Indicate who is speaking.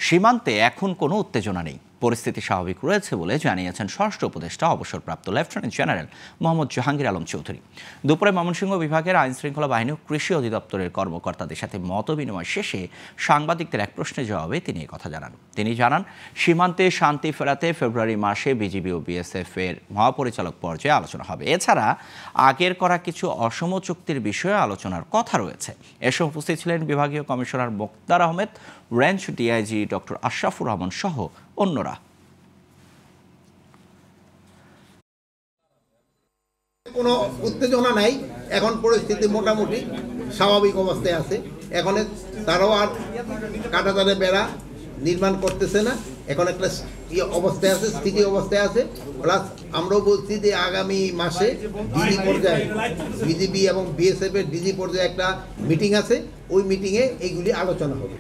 Speaker 1: সীমান্তে এখন কোনো উত্তেজনা নেই, পরিস্থিতি স্বাভাবিক রয়েছে বলে জানিয়েছেন স্বরাষ্ট্র উপদেষ্টা অবসরপ্রাপ্ত লেফটেন্যান্ট জেনারেল মোহাম্মদ জাহাঙ্গীর আলম চৌধুরী। দুপুরে ময়মনসিংহ বিভাগের আইনশৃঙ্খলা বাহিনী ও কৃষি অধিদপ্তরের কর্মকর্তাদের সাথে মতবিনিময় শেষে সাংবাদিকদের এক প্রশ্নের জবাবে তিনি কথা জানান। তিনি জানান, সীমান্তে শান্তি ফেরাতে ফেব্রুয়ারি মাসে বিজিবি ও বিএসএফ এর মহাপরিচালক পর্যায়ে আলোচনা হবে। এছাড়া আগের করা কিছু অসম চুক্তির বিষয়ে আলোচনার কথা রয়েছে। এসব উপস্থিত ছিলেন বিভাগীয় commissioner Mokhtar Ahmed, range DIG doctor Ashrafur Rahman সহ অন্যরা।
Speaker 2: কোনো উত্তেজনা নাই, এখন পরিস্থিতি মোটামুটি স্বাভাবিক অবস্থায় আছে। এখন তারাও আর কাঁটাতারে বেড়া নির্মাণ করতেছে না, এখন একটা অবস্থায় আছে, স্থিতি অবস্থায় আছে। প্লাস আমরাও বলছি যে আগামী মাসে ডিজি পর্যায়ে বিজিবি এবং বিএসএফ এর ডিজি পর্যায়ে একটা মিটিং আছে, ওই মিটিংয়ে এইগুলি আলোচনা হবে।